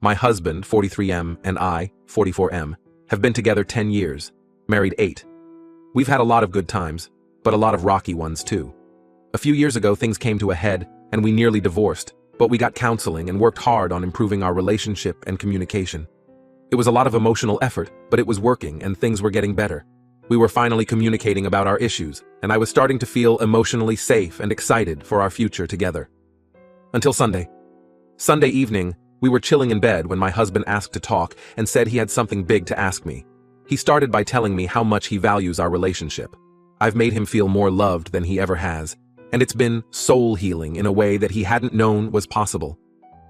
My husband, 43M, and I, 44M, have been together 10 years, married 8. We've had a lot of good times, but a lot of rocky ones too. A few years ago, things came to a head, and we nearly divorced, but we got counseling and worked hard on improving our relationship and communication. It was a lot of emotional effort, but it was working and things were getting better. We were finally communicating about our issues, and I was starting to feel emotionally safe and excited for our future together. Until Sunday. Sunday evening, we were chilling in bed when my husband asked to talk and said he had something big to ask me. He started by telling me how much he values our relationship. I've made him feel more loved than he ever has, and it's been soul healing in a way that he hadn't known was possible.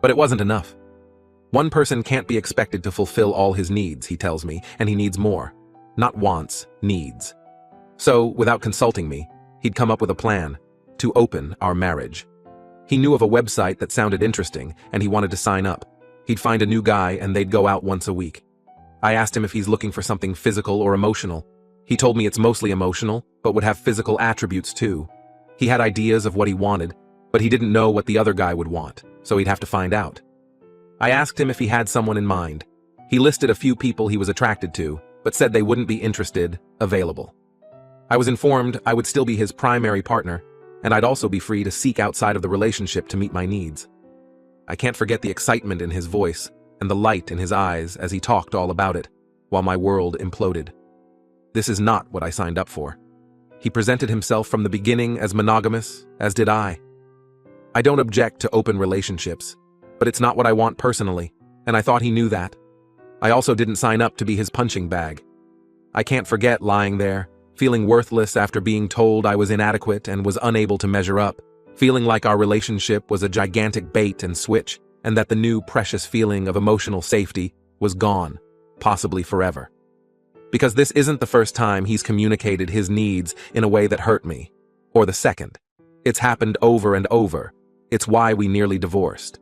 But it wasn't enough. One person can't be expected to fulfill all his needs, he tells me, and he needs more. Not wants, needs. So, without consulting me, he'd come up with a plan to open our marriage. He knew of a website that sounded interesting, and he wanted to sign up. He'd find a new guy and they'd go out once a week. I asked him if he's looking for something physical or emotional. He told me it's mostly emotional, but would have physical attributes too. He had ideas of what he wanted, but he didn't know what the other guy would want, so he'd have to find out. I asked him if he had someone in mind. He listed a few people he was attracted to, but said they wouldn't be interested, available. I was informed I would still be his primary partner, and I'd also be free to seek outside of the relationship to meet my needs. I can't forget the excitement in his voice and the light in his eyes as he talked all about it, while my world imploded. This is not what I signed up for. He presented himself from the beginning as monogamous, as did I. I don't object to open relationships, but it's not what I want personally, and I thought he knew that. I also didn't sign up to be his punching bag. I can't forget lying there, feeling worthless after being told I was inadequate and was unable to measure up, feeling like our relationship was a gigantic bait and switch, and that the new precious feeling of emotional safety was gone, possibly forever. Because this isn't the first time he's communicated his needs in a way that hurt me, or the second. It's happened over and over. It's why we nearly divorced.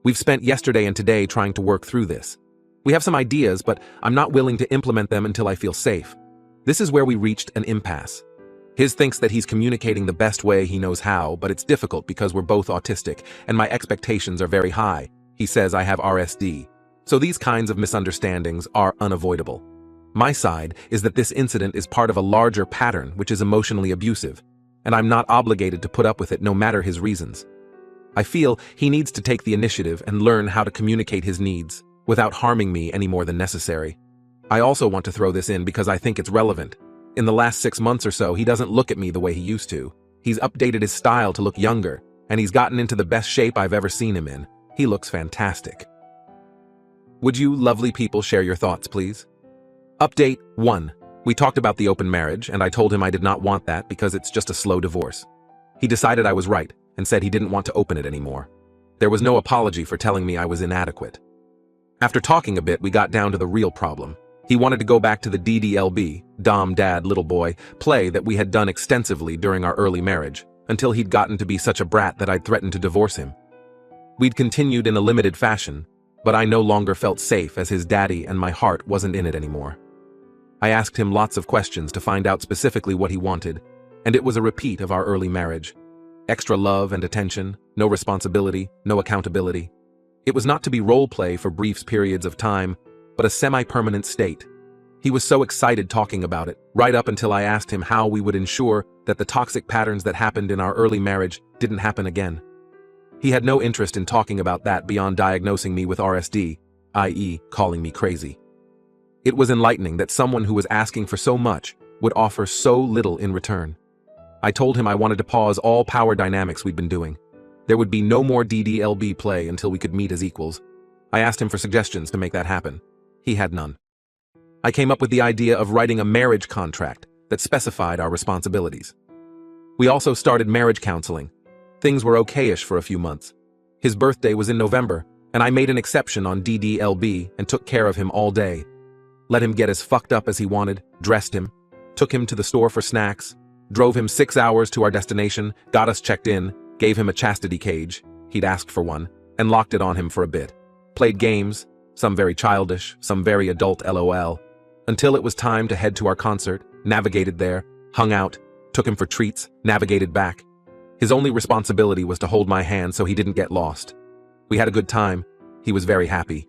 We've spent yesterday and today trying to work through this. We have some ideas, but I'm not willing to implement them until I feel safe. This is where we reached an impasse. His thinks that he's communicating the best way he knows how, but it's difficult because we're both autistic, and my expectations are very high. He says I have RSD. So these kinds of misunderstandings are unavoidable. My side is that this incident is part of a larger pattern which is emotionally abusive, and I'm not obligated to put up with it no matter his reasons. I feel he needs to take the initiative and learn how to communicate his needs, without harming me any more than necessary. I also want to throw this in because I think it's relevant. In the last 6 months or so, he doesn't look at me the way he used to. He's updated his style to look younger, and he's gotten into the best shape I've ever seen him in. He looks fantastic. Would you lovely people share your thoughts, please? Update 1. We talked about the open marriage, and I told him I did not want that because it's just a slow divorce. He decided I was right, and said he didn't want to open it anymore. There was no apology for telling me I was inadequate. After talking a bit, we got down to the real problem. He wanted to go back to the DDLB, Dom Dad Little Boy, play that we had done extensively during our early marriage, until he'd gotten to be such a brat that I'd threatened to divorce him. We'd continued in a limited fashion, but I no longer felt safe as his daddy and my heart wasn't in it anymore. I asked him lots of questions to find out specifically what he wanted, and it was a repeat of our early marriage. Extra love and attention, no responsibility, no accountability. It was not to be role play for brief periods of time, but a semi-permanent state. He was so excited talking about it, right up until I asked him how we would ensure that the toxic patterns that happened in our early marriage didn't happen again. He had no interest in talking about that beyond diagnosing me with RSD, i.e., calling me crazy. It was enlightening that someone who was asking for so much would offer so little in return. I told him I wanted to pause all power dynamics we'd been doing. There would be no more DDLB play until we could meet as equals. I asked him for suggestions to make that happen. He had none. I came up with the idea of writing a marriage contract that specified our responsibilities. We also started marriage counseling. Things were okay-ish for a few months. His birthday was in November, and I made an exception on DDLB and took care of him all day. Let him get as fucked up as he wanted, dressed him, took him to the store for snacks, drove him 6 hours to our destination, got us checked in, gave him a chastity cage, he'd asked for one, and locked it on him for a bit. Played games, some very childish, some very adult LOL, until it was time to head to our concert, navigated there, hung out, took him for treats, navigated back. His only responsibility was to hold my hand so he didn't get lost. We had a good time. He was very happy.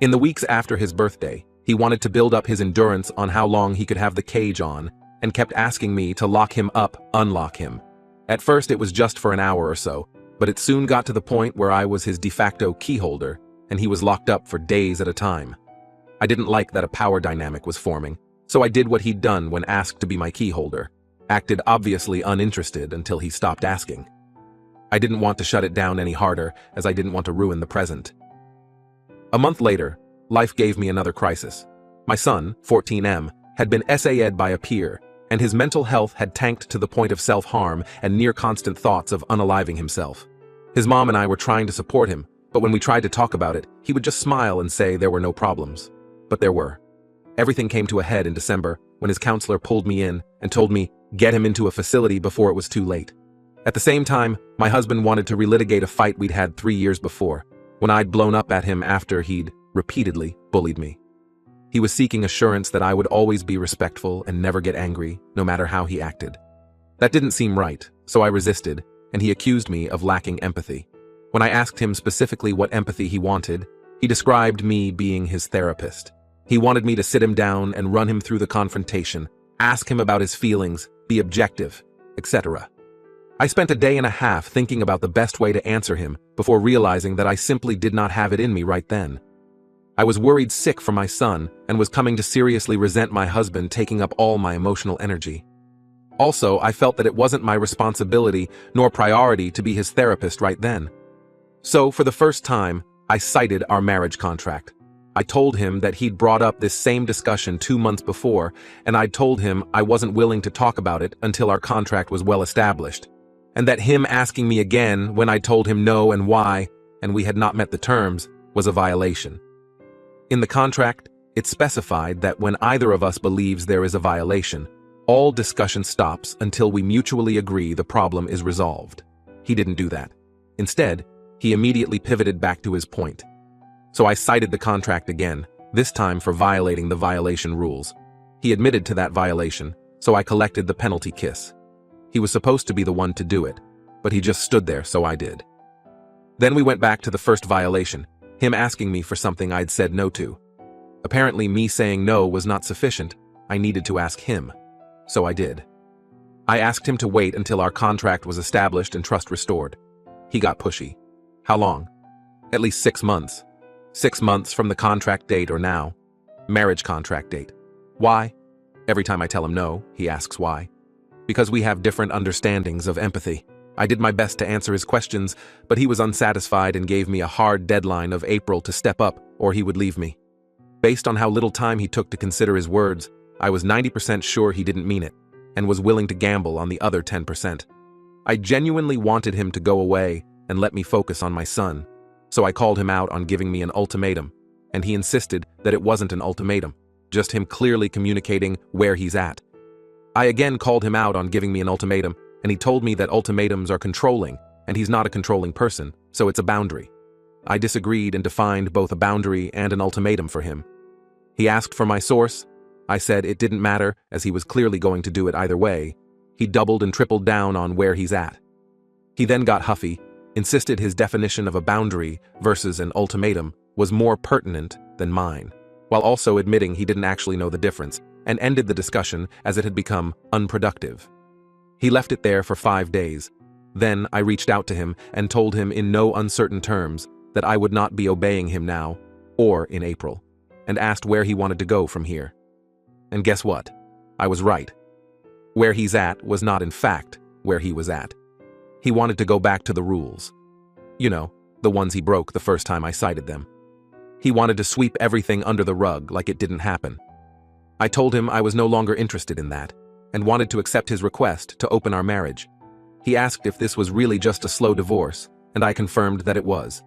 In the weeks after his birthday, he wanted to build up his endurance on how long he could have the cage on, and kept asking me to lock him up, unlock him. At first it was just for an hour or so, but it soon got to the point where I was his de facto key holder, and he was locked up for days at a time. I didn't like that a power dynamic was forming, so I did what he'd done when asked to be my key holder, acted obviously uninterested until he stopped asking. I didn't want to shut it down any harder, as I didn't want to ruin the present. A month later, life gave me another crisis. My son, 14M, had been SA'd by a peer, and his mental health had tanked to the point of self-harm and near-constant thoughts of unaliving himself. His mom and I were trying to support him, but when we tried to talk about it, he would just smile and say there were no problems. But there were. Everything came to a head in December when his counselor pulled me in and told me, get him into a facility before it was too late. At the same time, my husband wanted to relitigate a fight we'd had 3 years before, when I'd blown up at him after he'd repeatedly bullied me. He was seeking assurance that I would always be respectful and never get angry, no matter how he acted. That didn't seem right, so I resisted, and he accused me of lacking empathy. When I asked him specifically what empathy he wanted, he described me being his therapist. He wanted me to sit him down and run him through the confrontation, ask him about his feelings, be objective, etc. I spent a day and a half thinking about the best way to answer him before realizing that I simply did not have it in me right then. I was worried sick for my son and was coming to seriously resent my husband taking up all my emotional energy. Also, I felt that it wasn't my responsibility nor priority to be his therapist right then. So, for the first time, I cited our marriage contract. I told him that he'd brought up this same discussion 2 months before, and I'd told him I wasn't willing to talk about it until our contract was well established, and that him asking me again when I told him no and why, and we had not met the terms, was a violation. In the contract, it specified that when either of us believes there is a violation, all discussion stops until we mutually agree the problem is resolved. He didn't do that. Instead, he immediately pivoted back to his point. So I cited the contract again, this time for violating the violation rules. He admitted to that violation, so I collected the penalty kiss. He was supposed to be the one to do it, but he just stood there, so I did. Then we went back to the first violation, him asking me for something I'd said no to. Apparently me saying no was not sufficient, I needed to ask him. So I did. I asked him to wait until our contract was established and trust restored. He got pushy. How long? At least 6 months. 6 months from the contract date or now. Marriage contract date. Why? Every time I tell him no, he asks why. Because we have different understandings of empathy. I did my best to answer his questions, but he was unsatisfied and gave me a hard deadline of April to step up or he would leave me. Based on how little time he took to consider his words, I was 90% sure he didn't mean it, and was willing to gamble on the other 10%. I genuinely wanted him to go away and let me focus on my son, so I called him out on giving me an ultimatum, and he insisted that it wasn't an ultimatum, just him clearly communicating where he's at. I again called him out on giving me an ultimatum, and he told me that ultimatums are controlling, and he's not a controlling person, so it's a boundary. I disagreed and defined both a boundary and an ultimatum for him. He asked for my source. I said it didn't matter, as he was clearly going to do it either way. He doubled and tripled down on where he's at. He then got huffy, insisted his definition of a boundary versus an ultimatum was more pertinent than mine, while also admitting he didn't actually know the difference, and ended the discussion as it had become unproductive. He left it there for 5 days. Then I reached out to him and told him in no uncertain terms that I would not be obeying him now, or in April, and asked where he wanted to go from here. And guess what? I was right. Where he's at was not in fact where he was at. He wanted to go back to the rules. You know, the ones he broke the first time I cited them. He wanted to sweep everything under the rug like it didn't happen. I told him I was no longer interested in that, and wanted to accept his request to open our marriage. He asked if this was really just a slow divorce, and I confirmed that it was.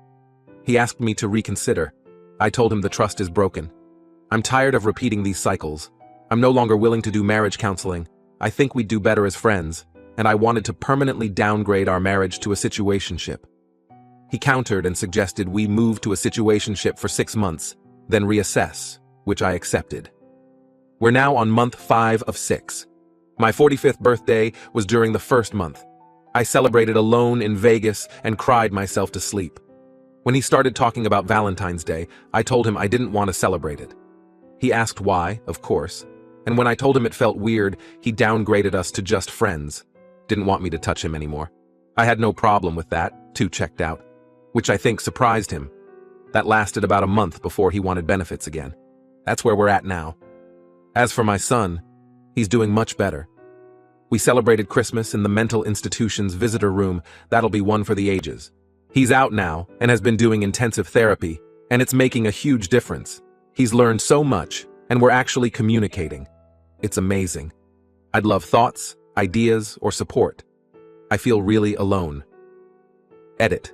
He asked me to reconsider. I told him the trust is broken. I'm tired of repeating these cycles. I'm no longer willing to do marriage counseling. I think we'd do better as friends, and I wanted to permanently downgrade our marriage to a situationship. He countered and suggested we move to a situationship for 6 months, then reassess, which I accepted. We're now on month 5 of 6. My 45th birthday was during the first month. I celebrated alone in Vegas and cried myself to sleep. When he started talking about Valentine's Day, I told him I didn't want to celebrate it. He asked why, of course, and when I told him it felt weird, he downgraded us to just friends. Didn't want me to touch him anymore. I had no problem with that, too checked out, which I think surprised him. That lasted about a month before he wanted benefits again. That's where we're at now. As for my son, he's doing much better. We celebrated Christmas in the mental institution's visitor room. That'll be one for the ages. He's out now and has been doing intensive therapy, and it's making a huge difference. He's learned so much, and we're actually communicating. It's amazing. I'd love thoughts, ideas, or support. I feel really alone. Edit.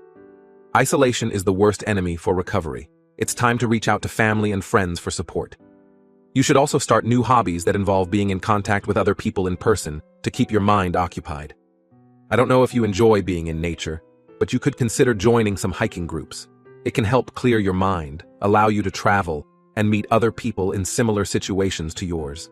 Isolation is the worst enemy for recovery. It's time to reach out to family and friends for support. You should also start new hobbies that involve being in contact with other people in person to keep your mind occupied. I don't know if you enjoy being in nature, but you could consider joining some hiking groups. It can help clear your mind, allow you to travel, and meet other people in similar situations to yours.